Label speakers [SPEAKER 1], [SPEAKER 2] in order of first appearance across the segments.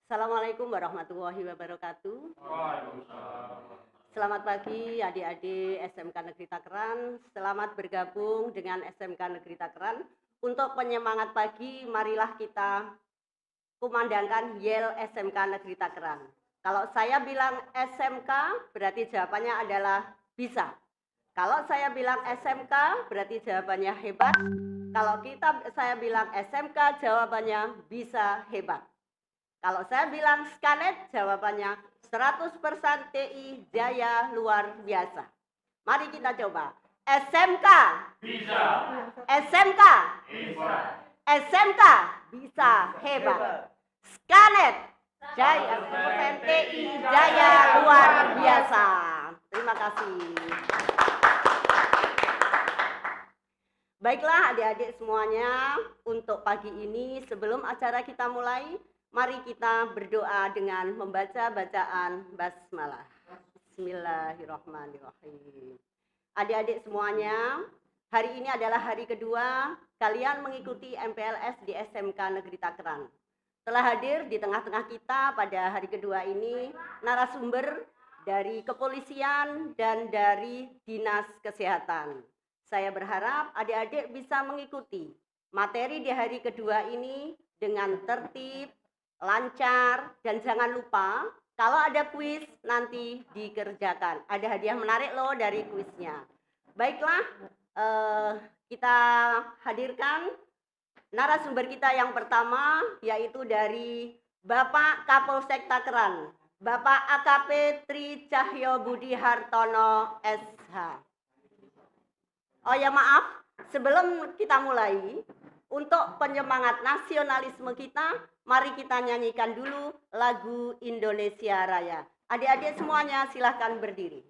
[SPEAKER 1] Assalamualaikum warahmatullahi wabarakatuh. Selamat pagi adik-adik SMK Negeri Takeran. Selamat bergabung dengan SMK Negeri Takeran. Untuk penyemangat pagi, marilah kita kumandangkan Yel SMK Negeri Takeran. Kalau saya bilang SMK, berarti jawabannya adalah bisa. Kalau saya bilang SMK, berarti jawabannya hebat. Kalau saya bilang SMK, jawabannya bisa hebat. Kalau saya bilang Skanet, jawabannya 100% TI Jaya luar biasa. Mari kita coba. SMK
[SPEAKER 2] bisa.
[SPEAKER 1] SMK
[SPEAKER 2] Bisa.
[SPEAKER 1] SMK bisa hebat. Skanet Jaya 100% TI Jaya luar biasa. Terima kasih. Baiklah adik-adik semuanya, untuk pagi ini sebelum acara kita mulai, mari kita berdoa dengan membaca bacaan basmalah. Bismillahirrahmanirrahim. Adik-adik semuanya, hari ini adalah hari kedua kalian mengikuti MPLS di SMK Negeri Takeran. Telah hadir di tengah-tengah kita pada hari kedua ini narasumber dari kepolisian dan dari Dinas Kesehatan. Saya berharap adik-adik bisa mengikuti materi di hari kedua ini dengan tertib, lancar, dan jangan lupa kalau ada kuis nanti dikerjakan. Ada hadiah menarik loh dari kuisnya. Baiklah, kita hadirkan narasumber kita yang pertama, yaitu dari Bapak Kapolsek Takeran, Bapak AKP Tri Cahyo Budi Hartono SH. Oh ya maaf, sebelum kita mulai, untuk penyemangat nasionalisme kita, mari kita nyanyikan dulu lagu Indonesia Raya. Adik-adik semuanya silahkan berdiri.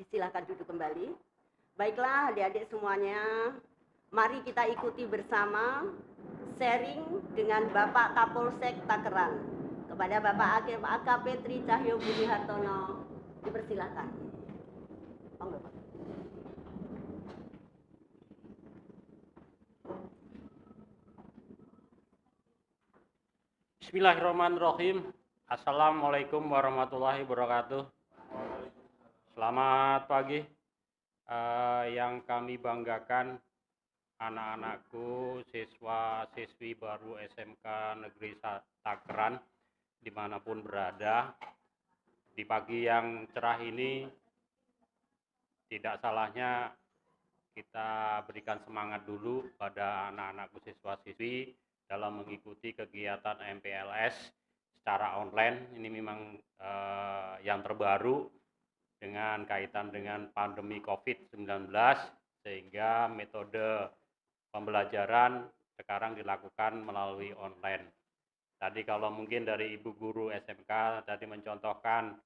[SPEAKER 1] Silakan duduk kembali. Baiklah adik-adik semuanya, mari kita ikuti bersama sharing dengan Bapak Kapolsek Takeran. Kepada Bapak AKP Tri Cahyo Budi Hartono, dipersilakan.
[SPEAKER 2] Bismillahirrahmanirrahim. Assalamualaikum warahmatullahi wabarakatuh. Selamat pagi. Yang kami banggakan anak-anakku, siswa-siswi baru SMK Negeri Takran, dimanapun berada. Di pagi yang cerah ini, tidak salahnya kita berikan semangat dulu pada anak-anakku siswa-siswi dalam mengikuti kegiatan MPLS secara online. Ini memang yang terbaru dengan kaitan dengan pandemi COVID-19, sehingga metode pembelajaran sekarang dilakukan melalui online. Tadi kalau mungkin dari Ibu Guru SMK tadi mencontohkan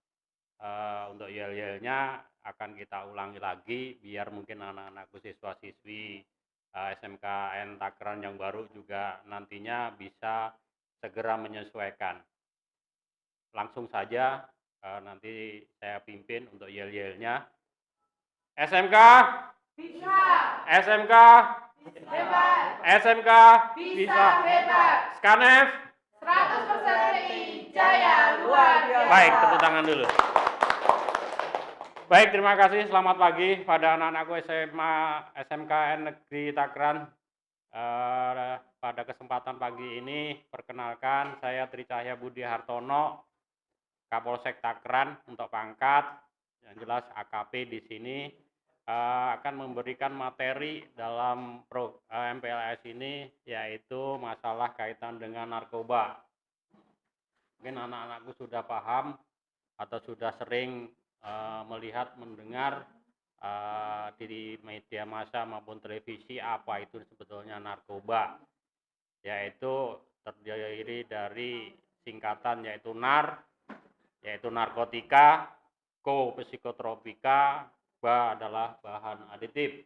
[SPEAKER 2] untuk yel-yelnya akan kita ulangi lagi biar mungkin anak-anakku siswa-siswi SMKN Takran yang baru juga nantinya bisa segera menyesuaikan. Langsung saja nanti saya pimpin untuk yel-yelnya. SMK
[SPEAKER 3] Bisa.
[SPEAKER 2] SMK
[SPEAKER 3] Hebat.
[SPEAKER 2] SMK
[SPEAKER 3] Bisa hebat.
[SPEAKER 2] Skanef
[SPEAKER 3] 100% TI Jaya luar biasa.
[SPEAKER 2] Baik, tepuk tangan dulu. Baik, terima kasih. Selamat pagi pada anak-anakku SMA SMKN Negeri Takran. Pada kesempatan pagi ini, perkenalkan saya Tri Cahya Budi Hartono, Kapolsek Takran untuk pangkat, yang jelas AKP di sini, akan memberikan materi dalam MPLS ini, yaitu masalah kaitan dengan narkoba. Mungkin anak-anakku sudah paham atau sudah sering melihat, mendengar di media massa maupun televisi apa itu sebetulnya narkoba, yaitu terdiri dari singkatan yaitu NAR, yaitu narkotika, ko psikotropika, ba adalah bahan aditif.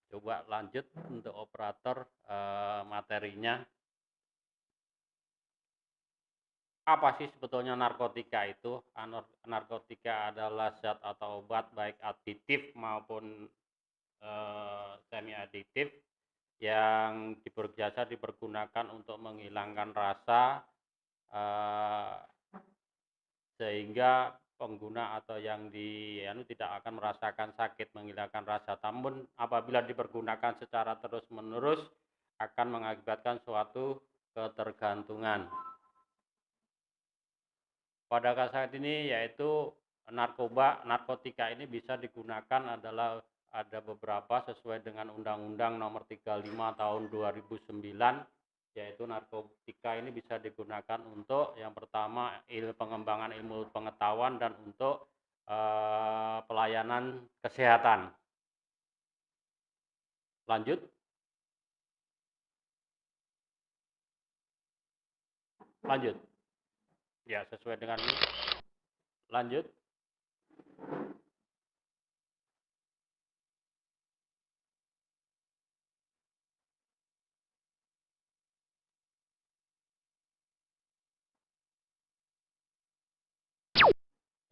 [SPEAKER 2] Coba lanjut untuk operator materinya. Apa sih sebetulnya narkotika itu? Narkotika adalah zat atau obat baik aditif maupun semi aditif yang biasa dipergunakan untuk menghilangkan rasa sehingga pengguna atau yang tidak akan merasakan sakit, menghilangkan rasa. Namun apabila dipergunakan secara terus-menerus akan mengakibatkan suatu ketergantungan. Pada saat ini yaitu narkotika ini bisa digunakan adalah ada beberapa sesuai dengan Undang-Undang Nomor 35 Tahun 2009, yaitu narkotika ini bisa digunakan untuk yang pertama pengembangan ilmu pengetahuan dan untuk pelayanan kesehatan. Lanjut. Lanjut. Ya, sesuai dengan ini. Lanjut.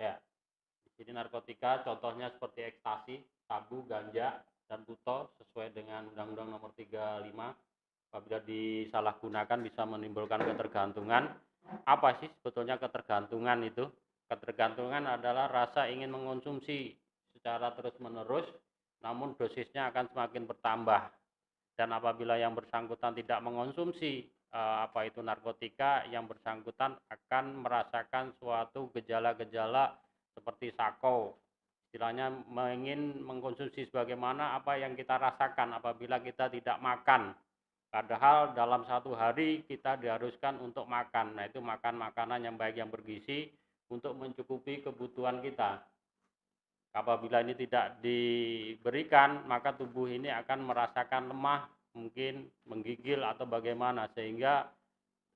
[SPEAKER 2] Ya. Di sini narkotika contohnya seperti ekstasi, sabu, ganja, dan buto sesuai dengan Undang-Undang Nomor 35. Apabila disalahgunakan bisa menimbulkan ketergantungan. Apa sih sebetulnya ketergantungan itu? Ketergantungan adalah rasa ingin mengonsumsi secara terus-menerus, namun dosisnya akan semakin bertambah. Dan apabila yang bersangkutan tidak mengonsumsi apa itu narkotika, yang bersangkutan akan merasakan suatu gejala-gejala seperti sako. Istilahnya ingin mengkonsumsi sebagaimana apa yang kita rasakan apabila kita tidak makan. Padahal dalam satu hari kita diharuskan untuk makan. Nah, itu makan makanan yang baik, yang bergizi untuk mencukupi kebutuhan kita. Apabila ini tidak diberikan, maka tubuh ini akan merasakan lemah, mungkin menggigil atau bagaimana, sehingga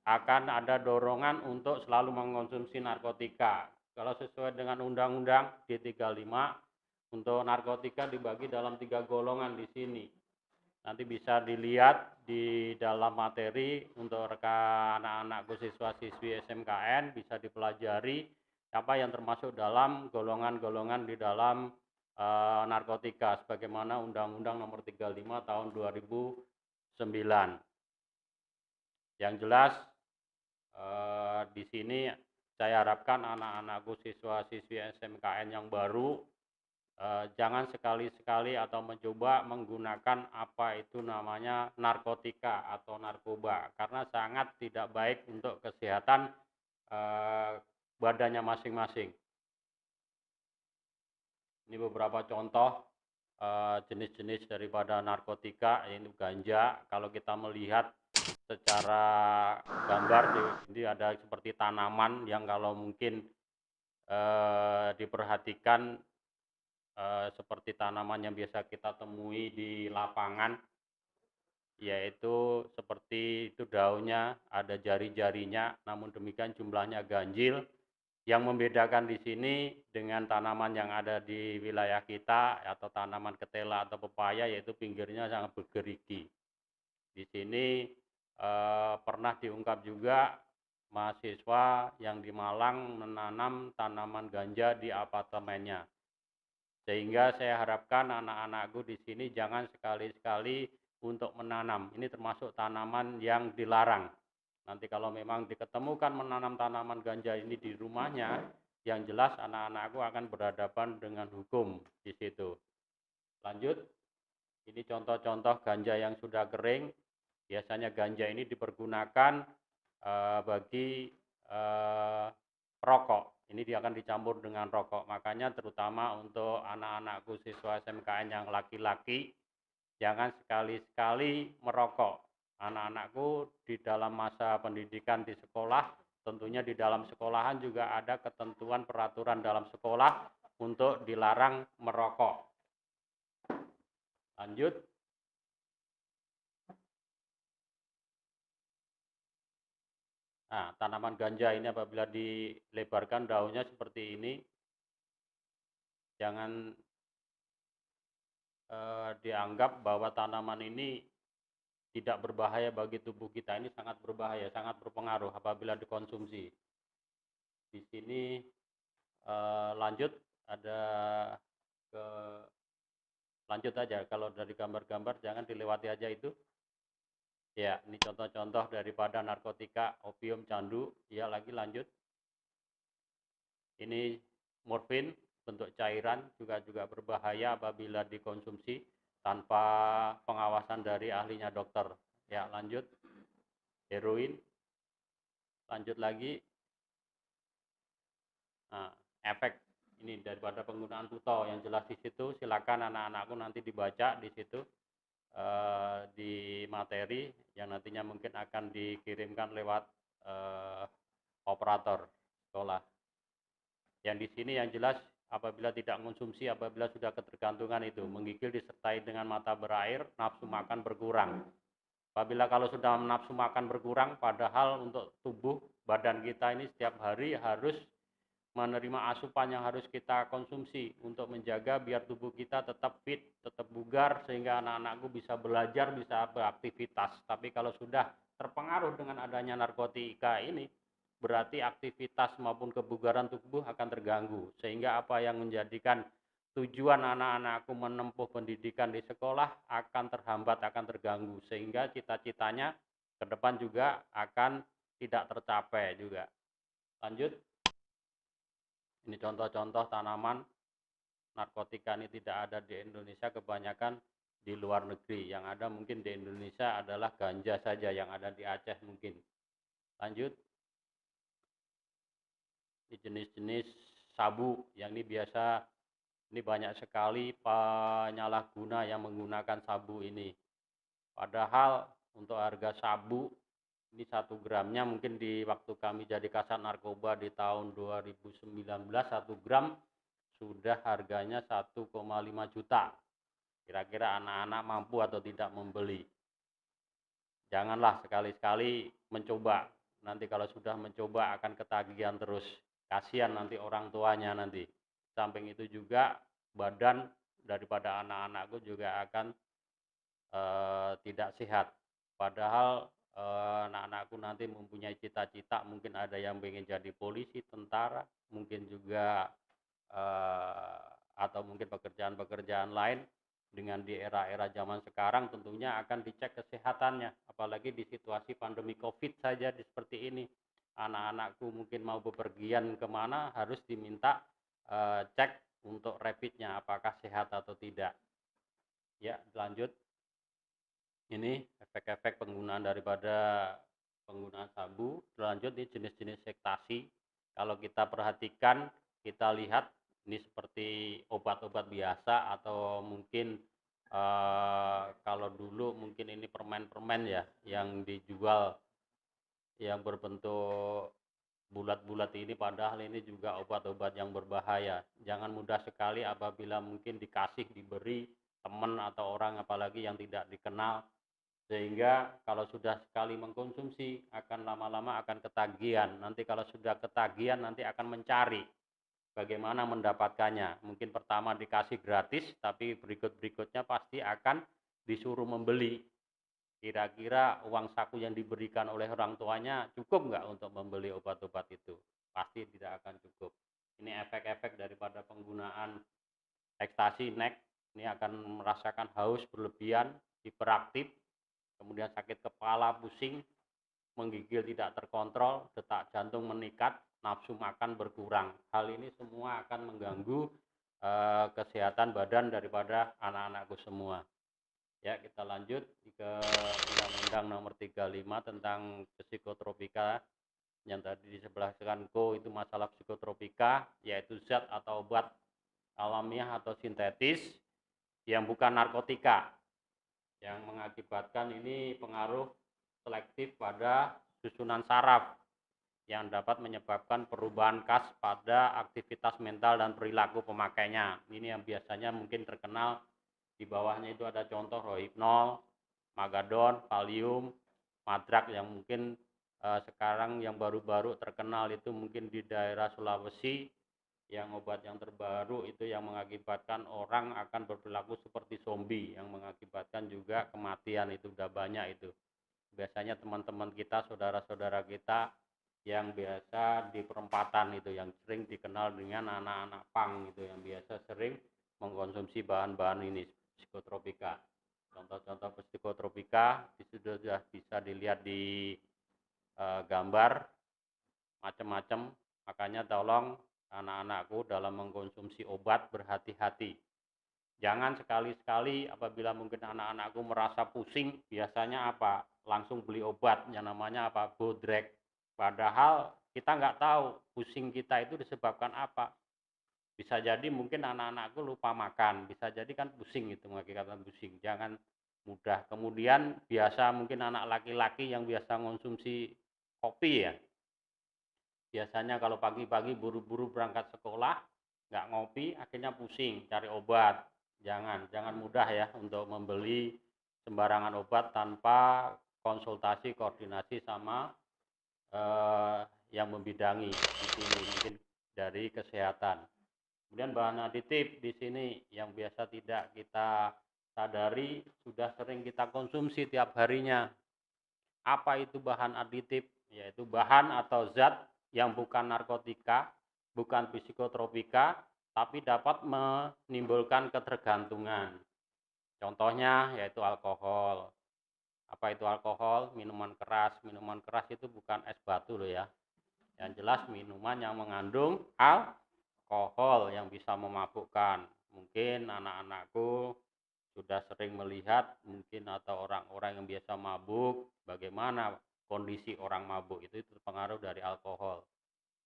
[SPEAKER 2] akan ada dorongan untuk selalu mengkonsumsi narkotika. Kalau sesuai dengan Undang-Undang D35, untuk narkotika dibagi dalam 3 golongan di sini. Nanti bisa dilihat di dalam materi untuk rekan anak-anakku siswa-siswi SMKN, bisa dipelajari apa yang termasuk dalam golongan-golongan di dalam narkotika sebagaimana Undang-Undang Nomor 35 Tahun 2009. Yang jelas di sini saya harapkan anak-anakku siswa-siswi SMKN yang baru Jangan sekali-sekali atau mencoba menggunakan apa itu namanya narkotika atau narkoba, karena sangat tidak baik untuk kesehatan badannya masing-masing. Ini beberapa contoh jenis-jenis daripada narkotika, yaitu ganja. Kalau kita melihat secara gambar, ini ada seperti tanaman yang kalau mungkin diperhatikan seperti tanaman yang biasa kita temui di lapangan, yaitu seperti itu daunnya, ada jari-jarinya, namun demikian jumlahnya ganjil. Yang membedakan di sini dengan tanaman yang ada di wilayah kita atau tanaman ketela atau pepaya, yaitu pinggirnya sangat bergerigi. Di sini pernah diungkap juga mahasiswa yang di Malang menanam tanaman ganja di apartemennya. Sehingga saya harapkan anak-anakku di sini jangan sekali-sekali untuk menanam. Ini termasuk tanaman yang dilarang. Nanti kalau memang diketemukan menanam tanaman ganja ini di rumahnya, yang jelas anak-anakku akan berhadapan dengan hukum di situ. Lanjut, ini contoh-contoh ganja yang sudah kering. Biasanya ganja ini dipergunakan bagi rokok. Ini dia akan dicampur dengan rokok. Makanya terutama untuk anak-anakku siswa SMKN yang laki-laki, jangan sekali-sekali merokok. Anak-anakku di dalam masa pendidikan di sekolah, tentunya di dalam sekolahan juga ada ketentuan peraturan dalam sekolah untuk dilarang merokok. Lanjut. Nah, tanaman ganja ini apabila dilebarkan daunnya seperti ini, jangan dianggap bahwa tanaman ini tidak berbahaya bagi tubuh kita. Ini sangat berbahaya, sangat berpengaruh apabila dikonsumsi. Di sini lanjut, ada lanjut aja, kalau dari gambar-gambar jangan dilewati aja itu. Ya, ini contoh-contoh daripada narkotika, opium, candu. Ya, lagi lanjut. Ini morfin, bentuk cairan, juga berbahaya apabila dikonsumsi tanpa pengawasan dari ahlinya dokter. Ya, lanjut. Heroin. Lanjut lagi. Nah, efek ini daripada penggunaan tuto yang jelas di situ. Silakan anak-anakku nanti dibaca di situ. Di materi yang nantinya mungkin akan dikirimkan lewat operator sekolah. Yang di sini yang jelas apabila tidak mengonsumsi, apabila sudah ketergantungan itu, menggigil disertai dengan mata berair, nafsu makan berkurang. Apabila kalau sudah nafsu makan berkurang, padahal untuk tubuh badan kita ini setiap hari harus menerima asupan yang harus kita konsumsi untuk menjaga biar tubuh kita tetap fit, tetap bugar, sehingga anak-anakku bisa belajar, bisa beraktivitas. Tapi kalau sudah terpengaruh dengan adanya narkotika ini, berarti aktivitas maupun kebugaran tubuh akan terganggu. Sehingga apa yang menjadikan tujuan anak-anakku menempuh pendidikan di sekolah akan terhambat, akan terganggu. Sehingga cita-citanya ke depan juga akan tidak tercapai juga. Lanjut. Ini contoh-contoh tanaman narkotika ini tidak ada di Indonesia, kebanyakan di luar negeri. Yang ada mungkin di Indonesia adalah ganja saja yang ada di Aceh mungkin. Lanjut. Ini jenis-jenis sabu yang ini biasa, ini banyak sekali penyalahguna yang menggunakan sabu ini. Padahal untuk harga sabu ini 1 gramnya mungkin di waktu kami jadi kasat narkoba di tahun 2019, 1 gram sudah harganya 1,5 juta. Kira-kira anak-anak mampu atau tidak membeli? Janganlah sekali-sekali mencoba. Nanti kalau sudah mencoba akan ketagihan terus. Kasihan nanti orang tuanya nanti. Samping itu juga badan daripada anak-anakku juga akan tidak sehat. Padahal anak-anakku nanti mempunyai cita-cita, mungkin ada yang ingin jadi polisi, tentara, mungkin juga atau mungkin pekerjaan-pekerjaan lain. Dengan di era-era zaman sekarang tentunya akan dicek kesehatannya, apalagi di situasi pandemi COVID saja seperti ini. Anak-anakku mungkin mau bepergian kemana harus diminta cek untuk rapidnya apakah sehat atau tidak. Ya, lanjut. Ini efek-efek penggunaan daripada penggunaan sabu. Lanjut, ini jenis-jenis ekstasi. Kalau kita perhatikan, kita lihat ini seperti obat-obat biasa atau mungkin kalau dulu mungkin ini permen-permen ya yang dijual yang berbentuk bulat-bulat ini, padahal ini juga obat-obat yang berbahaya. Jangan mudah sekali apabila mungkin diberi teman atau orang apalagi yang tidak dikenal, sehingga kalau sudah sekali mengkonsumsi akan lama-lama akan ketagihan. Nanti kalau sudah ketagihan nanti akan mencari bagaimana mendapatkannya. Mungkin pertama dikasih gratis, tapi berikut-berikutnya pasti akan disuruh membeli. Kira-kira uang saku yang diberikan oleh orang tuanya cukup nggak untuk membeli obat-obat itu? Pasti tidak akan cukup. Ini efek-efek daripada penggunaan ekstasi, nek. Ini akan merasakan haus berlebihan, hiperaktif, kemudian sakit kepala, pusing, menggigil tidak terkontrol, detak jantung meningkat, nafsu makan berkurang. Hal ini semua akan mengganggu kesehatan badan daripada anak-anakku semua. Ya, kita lanjut ke Undang-Undang Nomor 35 tentang psikotropika. Yang tadi di sebelah kananku itu masalah psikotropika, yaitu zat atau obat alamiah atau sintetis yang bukan narkotika, yang mengakibatkan ini pengaruh selektif pada susunan saraf yang dapat menyebabkan perubahan khas pada aktivitas mental dan perilaku pemakainya. Ini yang biasanya mungkin terkenal. Di bawahnya itu ada contoh rohypnol, magadon, valium, madrak yang mungkin sekarang yang baru-baru terkenal itu mungkin di daerah Sulawesi, yang obat yang terbaru itu yang mengakibatkan orang akan berperilaku seperti zombie, yang mengakibatkan juga kematian. Itu udah banyak itu. Biasanya teman-teman kita, saudara-saudara kita yang biasa di perempatan itu, yang sering dikenal dengan anak-anak pang itu, yang biasa sering mengkonsumsi bahan-bahan ini, psikotropika. Contoh-contoh psikotropika sudah bisa dilihat di gambar macam-macam. Makanya tolong anak-anakku dalam mengkonsumsi obat berhati-hati. Jangan sekali-sekali apabila mungkin anak-anakku merasa pusing, biasanya apa? Langsung beli obat yang namanya apa? Bodrek. Padahal kita nggak tahu pusing kita itu disebabkan apa. Bisa jadi mungkin anak-anakku lupa makan, bisa jadi kan pusing itu, mengakibatkan pusing. Jangan mudah. Kemudian biasa mungkin anak laki-laki yang biasa konsumsi kopi ya. Biasanya kalau pagi-pagi buru-buru berangkat sekolah, nggak ngopi, akhirnya pusing, cari obat. Jangan mudah ya untuk membeli sembarangan obat tanpa konsultasi, koordinasi sama yang membidangi di sini, mungkin dari kesehatan. Kemudian bahan aditif di sini yang biasa tidak kita sadari sudah sering kita konsumsi tiap harinya. Apa itu bahan aditif? Yaitu bahan atau zat yang bukan narkotika, bukan psikotropika, tapi dapat menimbulkan ketergantungan. Contohnya yaitu alkohol. Apa itu alkohol? Minuman keras. Minuman keras itu bukan es batu loh ya. Yang jelas minuman yang mengandung alkohol yang bisa memabukkan. Mungkin anak-anakku sudah sering melihat mungkin atau orang-orang yang biasa mabuk, bagaimana kondisi orang mabuk itu terpengaruh dari alkohol.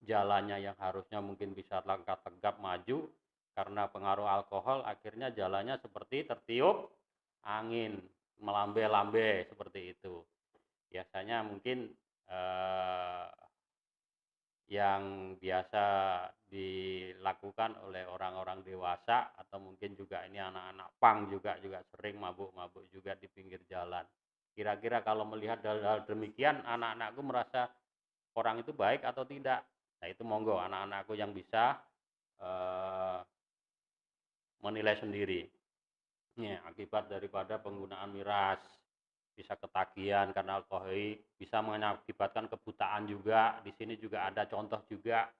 [SPEAKER 2] Jalannya yang harusnya mungkin bisa langkah tegap maju, karena pengaruh alkohol akhirnya jalannya seperti tertiup angin, melambai-lambai seperti itu. Biasanya mungkin yang biasa dilakukan oleh orang-orang dewasa atau mungkin juga ini anak-anak pang juga sering mabuk-mabuk juga di pinggir jalan. Kira-kira kalau melihat hal-hal demikian, anak-anakku merasa orang itu baik atau tidak? Nah, itu monggo anak-anakku yang bisa menilai sendiri. Ya, akibat daripada penggunaan miras, bisa ketagihan karena alkohol, bisa mengakibatkan kebutaan juga. Di sini juga ada contoh juga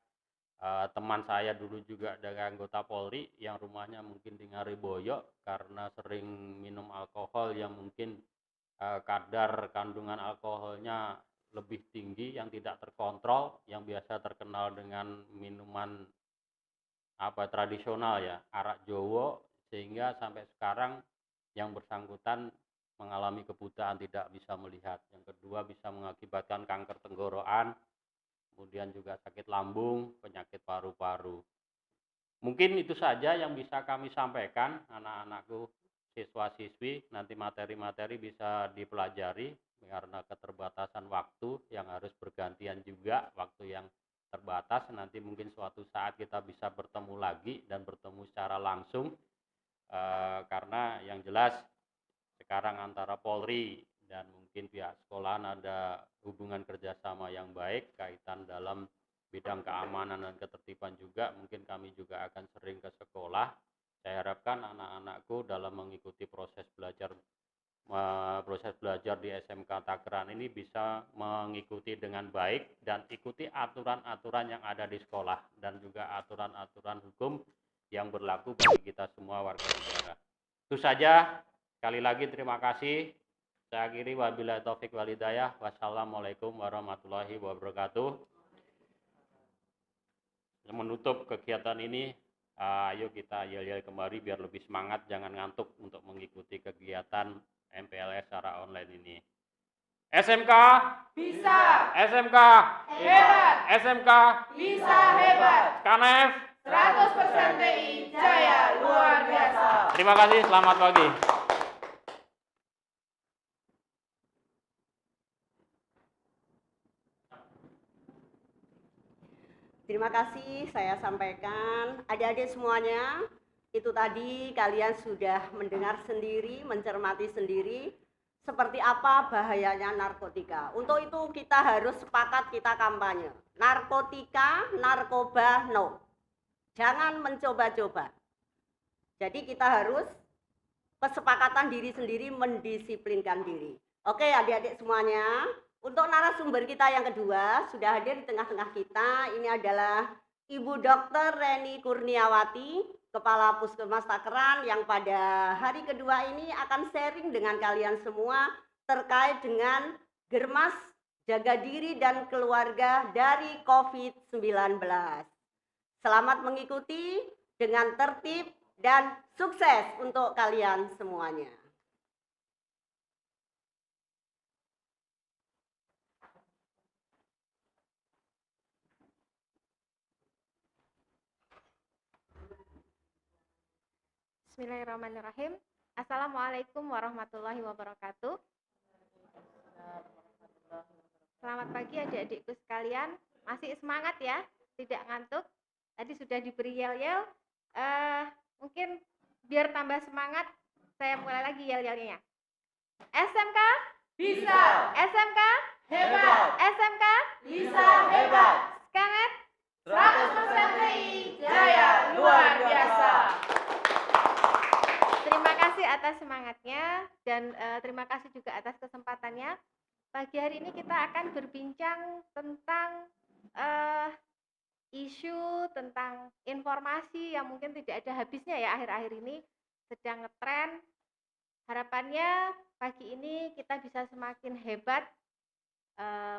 [SPEAKER 2] teman saya dulu juga dari anggota Polri yang rumahnya mungkin di Ngariboyo, karena sering minum alkohol yang mungkin kadar kandungan alkoholnya lebih tinggi yang tidak terkontrol, yang biasa terkenal dengan minuman tradisional ya, arak Jowo, sehingga sampai sekarang yang bersangkutan mengalami kebutaan, tidak bisa melihat. Yang kedua bisa mengakibatkan kanker tenggorokan, kemudian juga sakit lambung, penyakit paru-paru. Mungkin itu saja yang bisa kami sampaikan, anak-anakku, siswa-siswi. Nanti materi-materi bisa dipelajari karena keterbatasan waktu yang harus bergantian juga, waktu yang terbatas. Nanti mungkin suatu saat kita bisa bertemu lagi dan bertemu secara langsung, karena yang jelas sekarang antara Polri dan mungkin pihak sekolahan ada hubungan kerjasama yang baik kaitan dalam bidang keamanan dan ketertiban juga. Mungkin kami juga akan sering ke sekolah. Saya harapkan anak-anakku dalam mengikuti proses belajar di SMK Takeran ini bisa mengikuti dengan baik dan ikuti aturan-aturan yang ada di sekolah dan juga aturan-aturan hukum yang berlaku bagi kita semua warga negara. Itu saja. Sekali lagi terima kasih. Saya akhiri, wabillahi taufik wal hidayah. Wassalamualaikum warahmatullahi wabarakatuh. Menutup kegiatan ini, ayo kita yel-yel kembali biar lebih semangat, jangan ngantuk untuk mengikuti kegiatan MPLS secara online ini. SMK
[SPEAKER 3] Bisa.
[SPEAKER 2] SMK
[SPEAKER 3] Hebat.
[SPEAKER 2] SMK
[SPEAKER 3] Bisa hebat.
[SPEAKER 2] SKANEF
[SPEAKER 3] 100% TI Jaya luar biasa.
[SPEAKER 2] Terima kasih, selamat pagi.
[SPEAKER 1] Terima kasih saya sampaikan. Adik-adik semuanya, itu tadi kalian sudah mendengar sendiri, mencermati sendiri seperti apa bahayanya narkotika. Untuk itu kita harus sepakat, kita kampanye. Narkotika, narkoba, no. Jangan mencoba-coba. Jadi kita harus kesepakatan diri sendiri, mendisiplinkan diri. Oke adik-adik semuanya. Untuk narasumber kita yang kedua sudah hadir di tengah-tengah kita. Ini adalah Ibu Dr. Reni Kurniawati, Kepala Puskesmas Takeran, yang pada hari kedua ini akan sharing dengan kalian semua terkait dengan Germas jaga diri dan keluarga dari COVID-19. Selamat mengikuti dengan tertib dan sukses untuk kalian semuanya.
[SPEAKER 4] Bismillahirrahmanirrahim. Assalamualaikum warahmatullahi wabarakatuh. Selamat pagi adik-adikku sekalian. Masih semangat ya? Tidak ngantuk? Tadi sudah diberi yel-yel. Mungkin biar tambah semangat, saya mulai lagi yel-yelnya. SMK?
[SPEAKER 3] Bisa.
[SPEAKER 4] SMK?
[SPEAKER 3] Hebat.
[SPEAKER 4] SMK?
[SPEAKER 3] Bisa hebat.
[SPEAKER 4] SKANEF?
[SPEAKER 3] 100% TI Jaya luar biasa.
[SPEAKER 4] Terima kasih atas semangatnya dan terima kasih juga atas kesempatannya. Pagi hari ini kita akan berbincang tentang isu, tentang informasi yang mungkin tidak ada habisnya ya akhir-akhir ini, sedang ngetren. Harapannya pagi ini kita bisa semakin hebat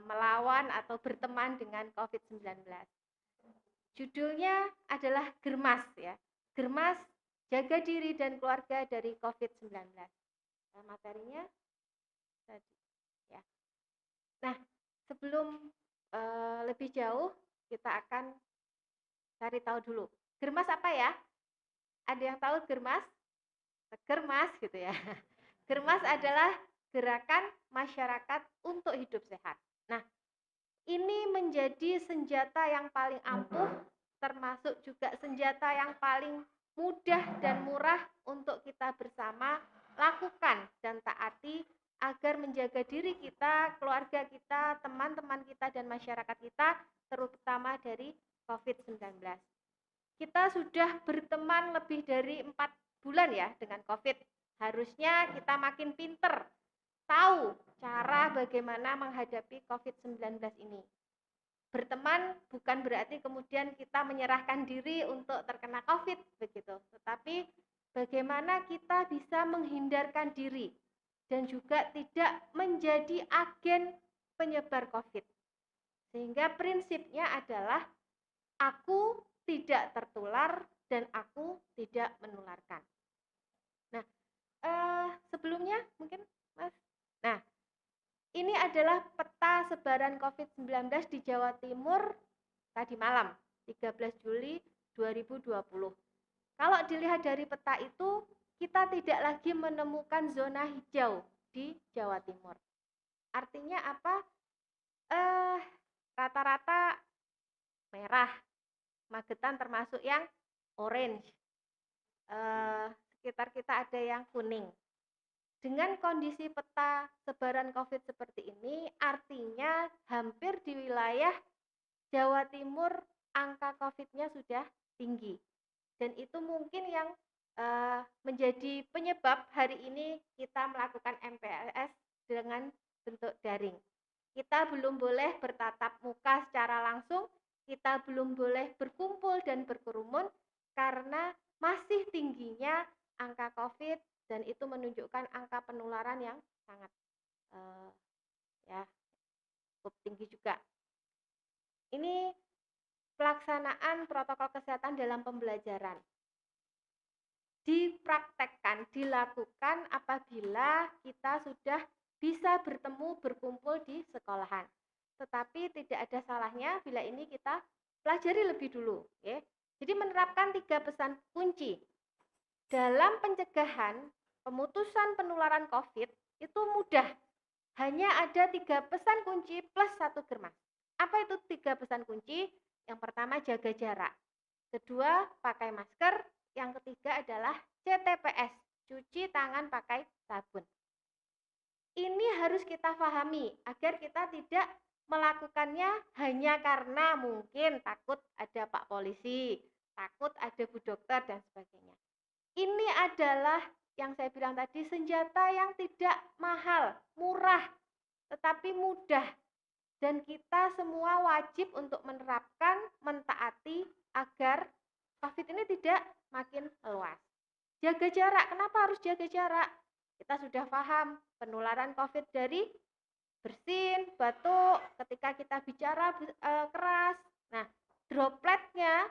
[SPEAKER 4] melawan atau berteman dengan COVID-19. Judulnya adalah Germas ya. Germas jaga diri dan keluarga dari COVID-19. Materinya tadi ya. Nah, sebelum lebih jauh kita akan cari tahu dulu. Germas apa ya? Ada yang tahu Germas? Germas gitu ya. Germas adalah gerakan masyarakat untuk hidup sehat. Nah, ini menjadi senjata yang paling ampuh, termasuk juga senjata yang paling mudah dan murah untuk kita bersama lakukan dan taati agar menjaga diri kita, keluarga kita, teman-teman kita, dan masyarakat kita, terutama dari COVID-19. Kita sudah berteman lebih dari 4 bulan ya dengan COVID. Harusnya kita makin pinter, tahu cara bagaimana menghadapi COVID-19 ini. Berteman bukan berarti kemudian kita menyerahkan diri untuk terkena COVID begitu, tetapi bagaimana kita bisa menghindarkan diri dan juga tidak menjadi agen penyebar COVID. Sehingga prinsipnya adalah aku tidak tertular dan aku tidak menularkan. Nah, sebelumnya mungkin Mas. Nah, ini adalah peta sebaran COVID-19 di Jawa Timur tadi malam, 13 Juli 2020. Kalau dilihat dari peta itu, kita tidak lagi menemukan zona hijau di Jawa Timur. Artinya apa? Rata-rata merah, Magetan termasuk yang orange. Sekitar kita ada yang kuning. Dengan kondisi peta sebaran COVID seperti ini, artinya hampir di wilayah Jawa Timur angka COVID-nya sudah tinggi. Dan itu mungkin yang menjadi penyebab hari ini kita melakukan MPLS dengan bentuk daring. Kita belum boleh bertatap muka secara langsung, kita belum boleh berkumpul dan berkerumun karena masih tingginya angka COVID dan itu menunjukkan angka penularan yang sangat cukup tinggi juga. Ini pelaksanaan protokol kesehatan dalam pembelajaran. Dipraktekkan, dilakukan apabila kita sudah bisa bertemu, berkumpul di sekolahan. Tetapi tidak ada salahnya bila ini kita pelajari lebih dulu. Ya. Jadi menerapkan 3 pesan kunci. Dalam pencegahan pemutusan penularan COVID itu mudah. Hanya ada 3 pesan kunci plus 1 germas. Apa itu 3 pesan kunci? Yang pertama jaga jarak. Kedua pakai masker. Yang ketiga adalah CTPS, cuci tangan pakai sabun. Ini harus kita pahami agar kita tidak melakukannya hanya karena mungkin takut ada Pak Polisi, takut ada Bu Dokter dan sebagainya. Ini adalah yang saya bilang tadi senjata yang tidak mahal, murah, tetapi mudah. Dan kita semua wajib untuk menerapkan, mentaati agar COVID ini tidak makin meluas. Jaga jarak, kenapa harus jaga jarak? Kita sudah paham penularan COVID dari bersin, batuk, ketika kita bicara keras. Nah, dropletnya,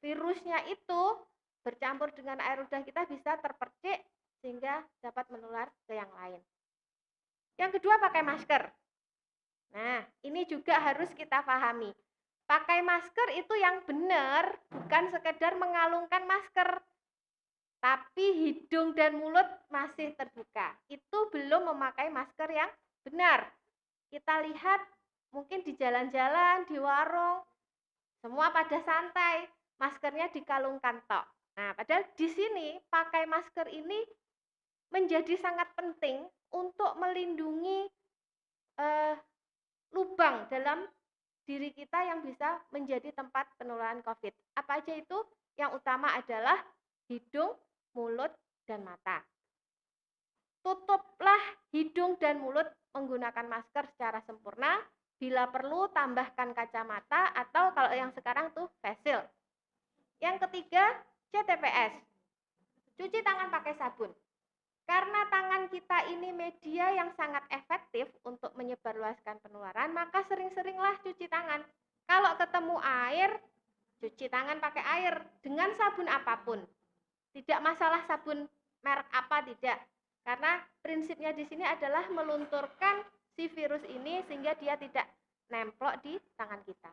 [SPEAKER 4] virusnya itu bercampur dengan air ludah kita bisa terpercik sehingga dapat menular ke yang lain. Yang kedua pakai masker. Nah, ini juga harus kita pahami. Pakai masker itu yang benar, bukan sekedar mengalungkan masker, tapi hidung dan mulut masih terbuka. Itu belum memakai masker yang benar. Kita lihat mungkin di jalan-jalan, di warung, semua pada santai, maskernya dikalungkan tok. Nah, padahal di sini pakai masker ini menjadi sangat penting untuk melindungi lubang dalam diri kita yang bisa menjadi tempat penularan COVID. Apa aja itu? Yang utama adalah hidung, mulut, dan mata. Tutuplah hidung dan mulut menggunakan masker secara sempurna. Bila perlu, tambahkan kacamata atau kalau yang sekarang tuh face shield. Yang ketiga, CTPS. Cuci tangan pakai sabun. Karena tangan kita ini media yang sangat efektif untuk menyebarluaskan penularan, maka sering-seringlah cuci tangan. Kalau ketemu air, cuci tangan pakai air dengan sabun apapun. Tidak masalah sabun merek apa, tidak. Karena prinsipnya di sini adalah melunturkan si virus ini sehingga dia tidak nemplok di tangan kita.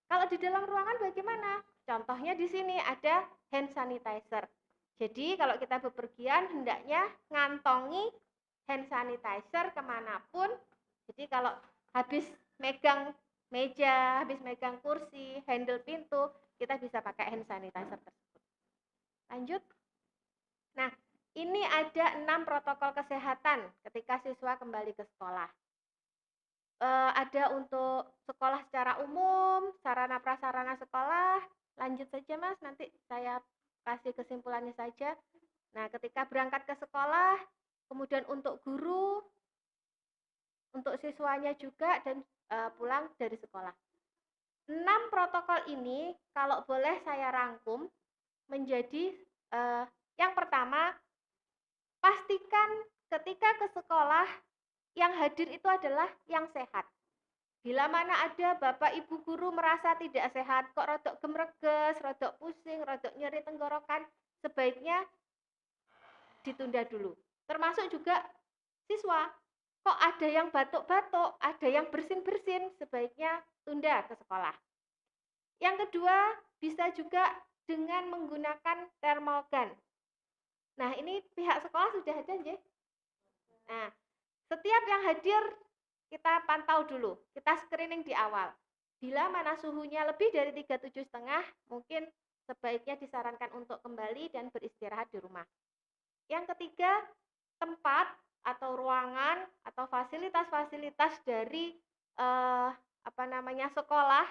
[SPEAKER 4] Kalau di dalam ruangan bagaimana? Contohnya di sini ada hand sanitizer. Jadi kalau kita bepergian hendaknya ngantongi hand sanitizer kemanapun. Jadi kalau habis megang meja, habis megang kursi, handle pintu, kita bisa pakai hand sanitizer tersebut. Lanjut. Nah, ini ada 6 protokol kesehatan ketika siswa kembali ke sekolah. Ada untuk sekolah secara umum, sarana prasarana sekolah. Lanjut saja Mas, nanti saya kasih kesimpulannya saja. Nah, ketika berangkat ke sekolah, kemudian untuk guru, untuk siswanya juga, dan pulang dari sekolah. 6 protokol ini kalau boleh saya rangkum menjadi yang pertama, pastikan ketika ke sekolah yang hadir itu adalah yang sehat. Bila mana ada Bapak Ibu guru merasa tidak sehat, kok rodok gemreges, rodok pusing, rodok nyeri tenggorokan, sebaiknya ditunda dulu. Termasuk juga siswa, kok ada yang batuk-batuk, ada yang bersin-bersin, sebaiknya tunda ke sekolah. Yang kedua, bisa juga dengan menggunakan thermal gun. Nah, ini pihak sekolah sudah ada, nggih? Nah, setiap yang hadir kita pantau dulu, kita screening di awal. Bila mana suhunya lebih dari 37,5, mungkin sebaiknya disarankan untuk kembali dan beristirahat di rumah. Yang ketiga, tempat atau ruangan atau fasilitas-fasilitas dari sekolah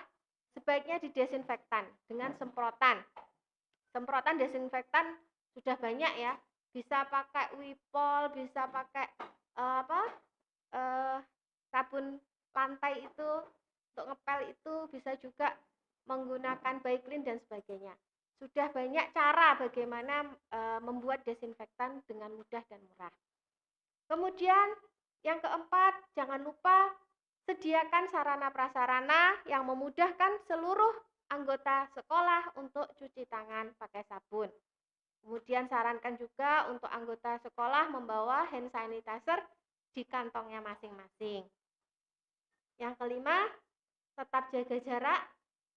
[SPEAKER 4] sebaiknya didesinfektan dengan semprotan. Semprotan desinfektan sudah banyak ya, bisa pakai Wipol, bisa pakai sabun lantai itu untuk ngepel itu, bisa juga menggunakan Baiklin dan sebagainya. Sudah banyak cara bagaimana membuat desinfektan dengan mudah dan murah. Kemudian yang keempat, jangan lupa sediakan sarana prasarana yang memudahkan seluruh anggota sekolah untuk cuci tangan pakai sabun. Kemudian sarankan juga untuk anggota sekolah membawa hand sanitizer di kantongnya masing-masing. Yang kelima, tetap jaga jarak.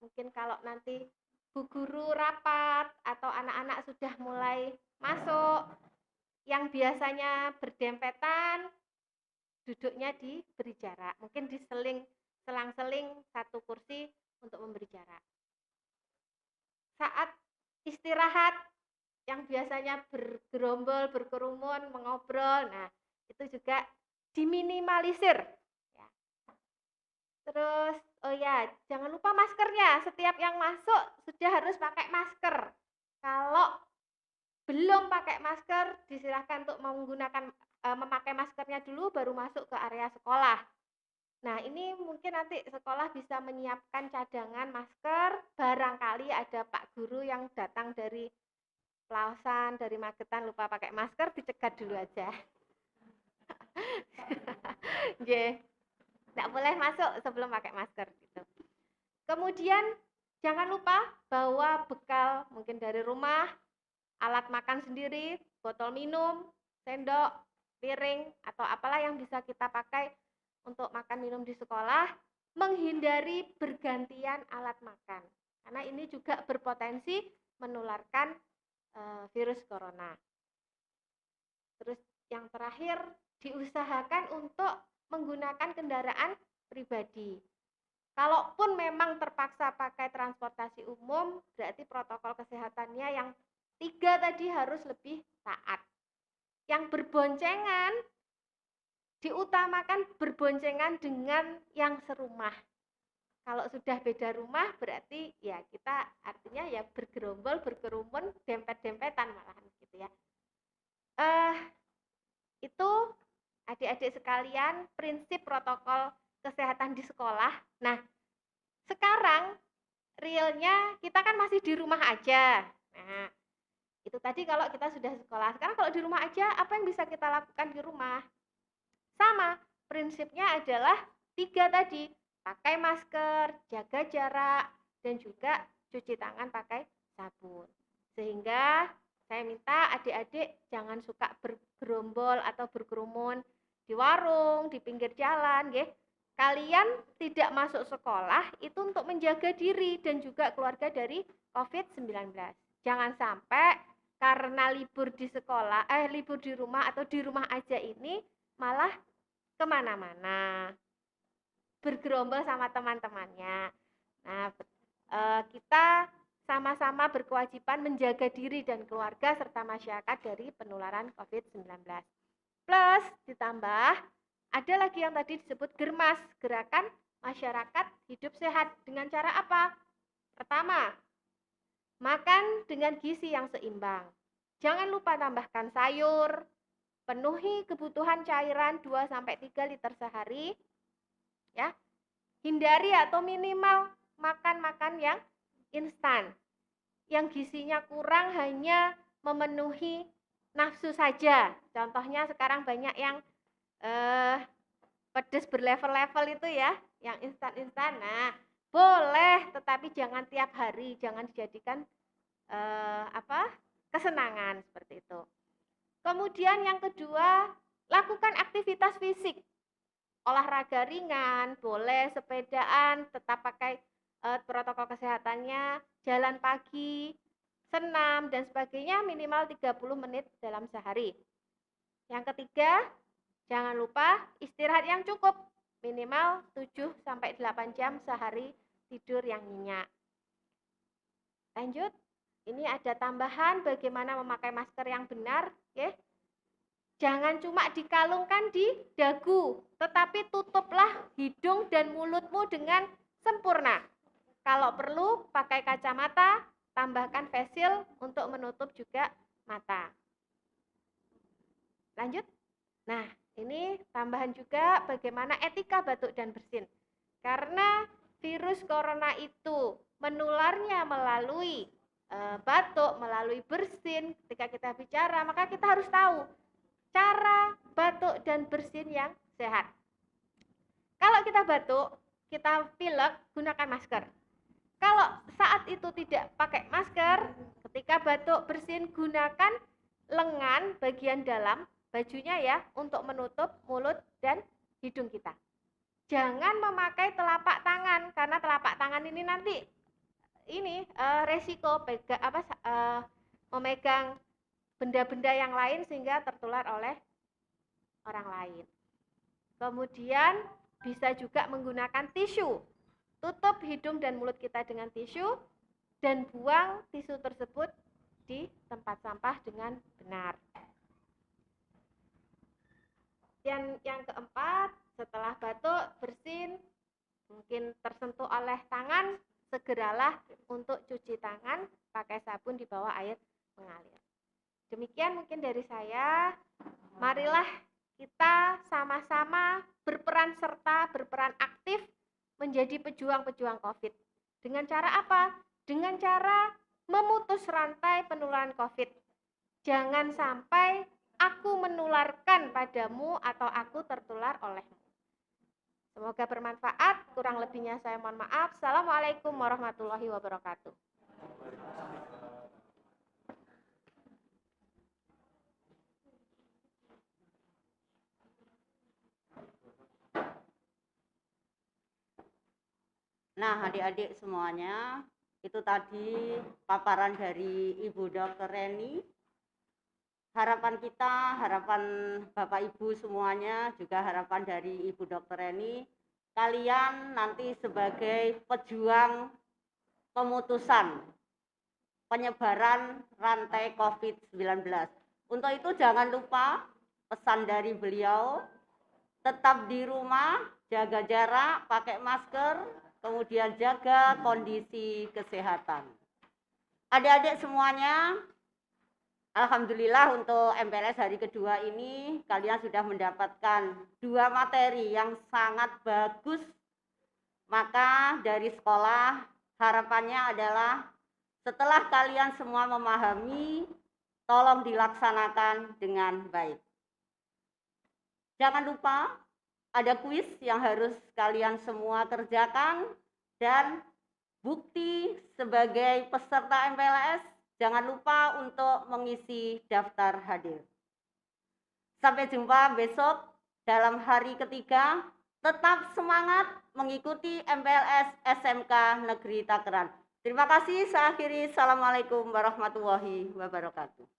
[SPEAKER 4] Mungkin kalau nanti bu guru rapat atau anak-anak sudah mulai masuk, yang biasanya berdempetan, duduknya diberi jarak. Mungkin selang-seling satu kursi untuk memberi jarak. Saat istirahat, yang biasanya bergerombol, berkerumun, mengobrol, nah itu juga diminimalisir. Ya. Terus, jangan lupa maskernya. Setiap yang masuk sudah harus pakai masker. Kalau belum pakai masker, disilahkan untuk memakai maskernya dulu, baru masuk ke area sekolah. Nah, ini mungkin nanti sekolah bisa menyiapkan cadangan masker. Barangkali ada Pak Guru yang datang dari Pelausan, dari Magetan lupa pakai masker, dicegat dulu aja. Nggak boleh masuk sebelum pakai masker gitu. Kemudian jangan lupa bawa bekal mungkin dari rumah, alat makan sendiri, botol minum, sendok, piring, atau apalah yang bisa kita pakai untuk makan minum di sekolah. Menghindari bergantian alat makan, karena ini juga berpotensi menularkan virus corona. Terus yang terakhir, diusahakan untuk menggunakan kendaraan pribadi. Kalaupun memang terpaksa pakai transportasi umum, berarti protokol kesehatannya yang 3 tadi harus lebih taat. Yang berboncengan, diutamakan berboncengan dengan yang serumah. Kalau sudah beda rumah, berarti ya kita artinya ya bergerombol, berkerumun, dempet-dempetan malahan gitu ya. Itu adik-adik sekalian prinsip protokol kesehatan di sekolah. Nah, sekarang realnya kita kan masih di rumah aja. Nah, itu tadi kalau kita sudah sekolah. Sekarang kalau di rumah aja, apa yang bisa kita lakukan di rumah? Sama, prinsipnya adalah 3 tadi. Pakai masker, jaga jarak, dan juga cuci tangan pakai sabun. Sehingga saya minta adik-adik jangan suka bergerombol atau berkerumun di warung, di pinggir jalan, nggih. Kalian tidak masuk sekolah itu untuk menjaga diri dan juga keluarga dari COVID-19. Jangan sampai karena libur di sekolah, libur di rumah atau di rumah aja ini malah kemana-mana, bergerombol sama teman-temannya. Nah, kita sama-sama berkewajiban menjaga diri dan keluarga serta masyarakat dari penularan COVID-19. Plus ditambah ada lagi yang tadi disebut Germas, Gerakan Masyarakat Hidup Sehat. Dengan cara apa? Pertama, makan dengan gizi yang seimbang. Jangan lupa tambahkan sayur, penuhi kebutuhan cairan 2-3 liter sehari. Ya. Hindari atau minimal makan yang instan, yang gizinya kurang hanya memenuhi nafsu saja. Contohnya sekarang banyak yang pedas berlevel-level itu ya, yang instan-instan. Nah, boleh, tetapi jangan tiap hari, jangan dijadikan kesenangan seperti itu. Kemudian yang kedua, lakukan aktivitas fisik. Olahraga ringan, boleh sepedaan, tetap pakai protokol kesehatannya, jalan pagi, senam dan sebagainya minimal 30 menit dalam sehari. Yang ketiga, jangan lupa istirahat yang cukup, minimal 7-8 jam sehari tidur yang nyenyak. Lanjut, ini ada tambahan bagaimana memakai masker yang benar, ya. Jangan cuma dikalungkan di dagu, tetapi tutuplah hidung dan mulutmu dengan sempurna. Kalau perlu pakai kacamata, tambahkan face shield untuk menutup juga mata. Lanjut. Nah, ini tambahan juga bagaimana etika batuk dan bersin. Karena virus corona itu menularnya melalui batuk, melalui bersin. Ketika kita bicara, maka kita harus tahu cara batuk dan bersin yang sehat. Kalau kita batuk, kita pilek, gunakan masker. Kalau saat itu tidak pakai masker, ketika batuk bersin, gunakan lengan bagian dalam bajunya ya untuk menutup mulut dan hidung kita. Jangan memakai telapak tangan, karena telapak tangan ini nanti resiko memegang benda-benda yang lain sehingga tertular oleh orang lain. Kemudian bisa juga menggunakan tisu. Tutup hidung dan mulut kita dengan tisu dan buang tisu tersebut di tempat sampah dengan benar. Yang keempat, setelah batuk, bersin, mungkin tersentuh oleh tangan, segeralah untuk cuci tangan pakai sabun di bawah air mengalir. Demikian mungkin dari saya. Marilah kita sama-sama berperan serta, berperan aktif menjadi pejuang-pejuang COVID. Dengan cara apa? Dengan cara memutus rantai penularan COVID. Jangan sampai aku menularkan padamu atau aku tertular olehmu. Semoga bermanfaat. Kurang lebihnya saya mohon maaf. Assalamualaikum warahmatullahi wabarakatuh.
[SPEAKER 1] Nah, adik-adik semuanya, itu tadi paparan dari Ibu Dr. Reni. Harapan kita, harapan Bapak Ibu semuanya, juga harapan dari Ibu Dr. Reni, kalian nanti sebagai pejuang pemutusan penyebaran rantai COVID-19. Untuk itu jangan lupa pesan dari beliau, tetap di rumah, jaga jarak, pakai masker, kemudian jaga kondisi kesehatan. Adik-adik semuanya, alhamdulillah untuk MPLS hari kedua ini kalian sudah mendapatkan 2 materi yang sangat bagus. Maka dari sekolah harapannya adalah setelah kalian semua memahami, tolong dilaksanakan dengan baik. Jangan lupa ada kuis yang harus kalian semua kerjakan, dan bukti sebagai peserta MPLS jangan lupa untuk mengisi daftar hadir. Sampai jumpa besok dalam hari ketiga. Tetap semangat mengikuti MPLS SMK Negeri Tangerang. Terima kasih. Saya akhiri. Assalamualaikum warahmatullahi wabarakatuh.